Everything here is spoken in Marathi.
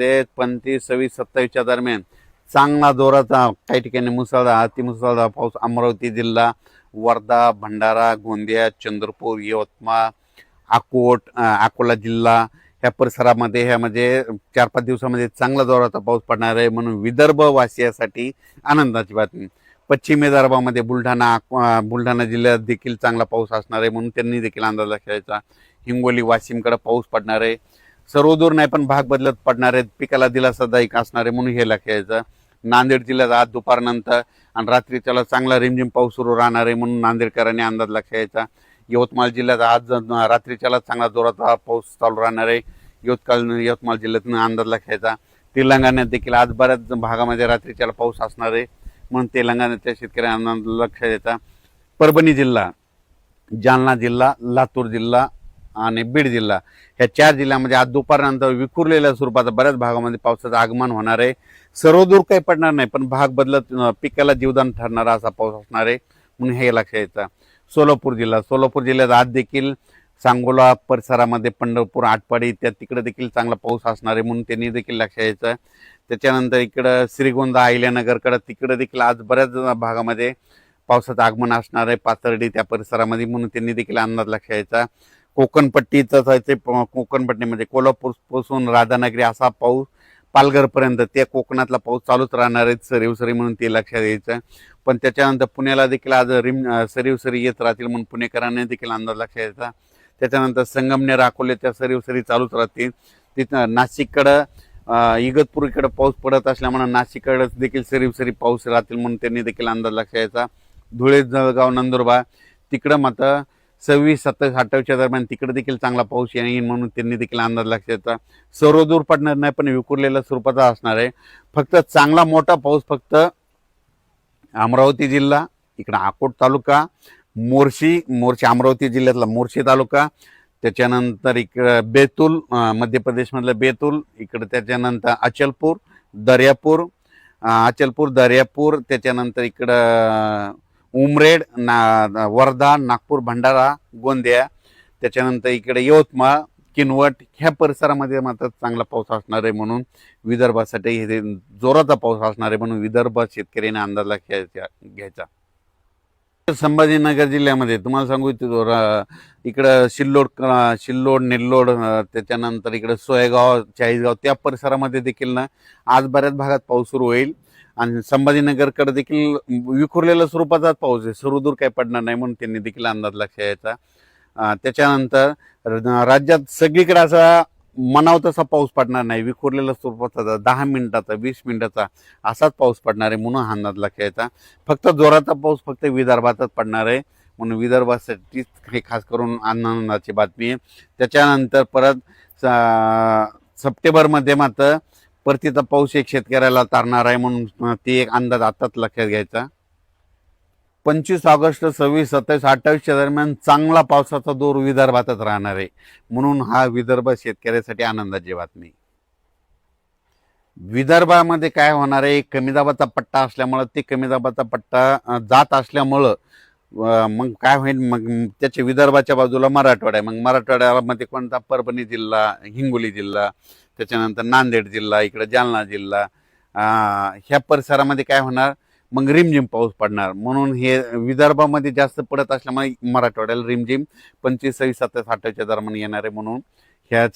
मध्ये 25, 26, 27 दरम्यान चांगला जोराचा काही ठिकाणी मुसळधार अतिमुसळधार पाऊस अमरावती जिल्हा, वर्धा, भंडारा, गोंदिया, चंद्रपूर, यवतमाळ, अकोला जिल्हा ह्या परिसरामध्ये ह्या म्हणजे 4-5 दिवसामध्ये चांगला जोराचा पाऊस पडणार आहे म्हणून विदर्भ वासियासाठी आनंदाची बातमी। पश्चिम विदर्भामध्ये बुलढाणा जिल्ह्यात देखील चांगला पाऊस असणार आहे म्हणून त्यांनी देखील अंदाज लक्षायचा। हिंगोली, वाशिमकडे पाऊस पडणार आहे, सर्वदूर नाही पण भाग बदलत पडणार आहेत, पिकाला दिलासादायक असणार आहे म्हणून हे लक्षायचं। नांदेड जिल्ह्यात आज दुपारनंतर आणि रात्रीच्याला चांगला रिमझिम पाऊस सुरू राहणार आहे म्हणून नांदेडकरांनी अंदाज लक्षायचा। यवतमाळ जिल्ह्यात आज रात्रीच्याला चांगला जोराचा पाऊस चालू राहणार आहे, यवतमाळ जिल्ह्यातून अंदाज लक्षायचा। तेलंगणात देखील आज बऱ्याच भागामध्ये रात्रीच्याला पाऊस असणार आहे म्हणून तेलंगणाच्या शेतकऱ्यांना अंदाज लक्षात द्यायचा। परभणी जिल्हा, जालना जिल्हा, लातूर जिल्हा आणि बीड जिल्हा ह्या 4 जिल्ह्यामध्ये आज दुपारनंतर विखुरलेल्या स्वरूपाचा बऱ्याच भागामध्ये पावसाचं आगमन होणार आहे। सर्वदूर काही पडणार नाही पण भाग बदलत पिकाला जीवदान ठरणारा असा पाऊस असणार आहे म्हणून हे लक्षात यायचं। सोलापूर जिल्ह्यात आज देखील सांगोला परिसरामध्ये पंढरपूर, आटपाडी त्या तिकडे देखील चांगला पाऊस असणार आहे म्हणून त्यांनी देखील लक्षात यायचं। त्याच्यानंतर इकडं श्रीगोंदा, अहिल्यानगरकडे तिकडे देखील आज बऱ्याच भागामध्ये पावसाचं आगमन असणार आहे, पाथर्डी त्या परिसरामध्ये म्हणून त्यांनी देखील अंदाज लक्षात यायचा। कोकणपट्टीमध्ये कोल्हापूर पासून राधानगरी असा पाऊस पालघरपर्यंत त्या कोकणातला पाऊस चालूच राहणार आहे सरीवसरी म्हणून ते लक्षात यायचं। पण त्याच्यानंतर पुण्याला देखील आज सरीवसरी येत राहतील म्हणून पुणेकरांनी देखील अंदाज लक्षात यायचा। त्याच्यानंतर संगमनेर, अकोल्याच्या सरीवसरी चालूच राहतील। तिथं नाशिककडं इगतपुरीकडे पाऊस पडत असल्यामुळे नाशिककडे देखील सरीवसरी पाऊस राहतील म्हणून त्यांनी देखील अंदाज लक्षात यायचा। धुळे, जळगाव, नंदुरबार तिकडं मात्र 26, 27, 28 दरम्यान तिकडे देखील चांगला पाऊस येईल म्हणून त्यांनी देखील अंदाज लक्षात यायचा। सर्वदूर पडणार नाही पण विखुरलेल्या स्वरूपाचा असणार आहे। फक्त चांगला मोठा पाऊस फक्त अमरावती जिल्हा, इकडं अकोट तालुका, मोर्शी अमरावती जिल्ह्यातला मोर्शी तालुका, त्याच्यानंतर इकडं बेतूल, मध्य प्रदेशमधलं बेतूल, इकडं त्याच्यानंतर अचलपूर, दर्यापूर, त्याच्यानंतर इकडं उमरेड, वर्धा, नागपूर, भंडारा, गोंदिया, त्याच्यानंतर इकडे यवतमाळ, किनवट ह्या परिसरामध्ये मात्र चांगला पाऊस असणार आहे म्हणून विदर्भासाठी हे जोराचा पाऊस असणार आहे म्हणून विदर्भ शेतकऱ्यांनी अंदाज घ्यायचा। संभाजीनगर जिल्ह्यामध्ये तुम्हाला सांगू इच्छितो इकडं सिल्लोड, नेल्लोड, त्याच्यानंतर इकडं सोयगाव, चाळीसगाव त्या परिसरामध्ये देखील ना आज बऱ्याच भागात पाऊस सुरू होईल आणि संभाजीनगरकडे देखील विखुरलेल्या स्वरूपाचाच पाऊस आहे, सर्वदूर काही पडणार नाही म्हणून त्यांनी देखील अंदाज लक्षात यायचा। त्याच्यानंतर राज्यात सगळीकडे असा म्हणावं तसा पाऊस पडणार नाही, विखुरलेल्या स्वरूपाचा 10 मिनिटाचा 20 मिनिटाचा असाच पाऊस पडणार आहे म्हणून अंदाज लक्षात यायचा। फक्त जोराचा पाऊस फक्त विदर्भातच पडणार आहे म्हणून विदर्भासाठी हे खास करून आनंदाची बातमी आहे। त्याच्यानंतर परत सप्टेंबरमध्ये मात्र परतीचा पाऊस एक शेतकऱ्याला तारणार आहे म्हणून ते एक अंदाज आताच लक्षात घ्यायचा। 25 ऑगस्ट, 26, 27, 28 दरम्यान चांगला पावसाचा जोर विदर्भातच राहणार आहे म्हणून हा विदर्भ शेतकऱ्यासाठी आनंदाची बातमी। विदर्भामध्ये काय होणार आहे, कमी दाबाचा पट्टा असल्यामुळं ते कमी दाबाचा पट्टा जात असल्यामुळं मग काय होईल, मग त्याच्या विदर्भाच्या बाजूला मराठवाडा आहे, मग मराठवाड्यामध्ये कोणता परभणी जिल्हा, हिंगोली जिल्हा, त्याच्यानंतर नांदेड जिल्हा, इकडे जालना जिल्हा ह्या परिसरामध्ये काय होणार मग रिमझिम पाऊस पडणार म्हणून हे विदर्भामध्ये जास्त पडत असल्यामुळे मराठवाड्याला रिमझिम 25, 26, 27, 28 दरम्यान येणार आहे म्हणून ह्या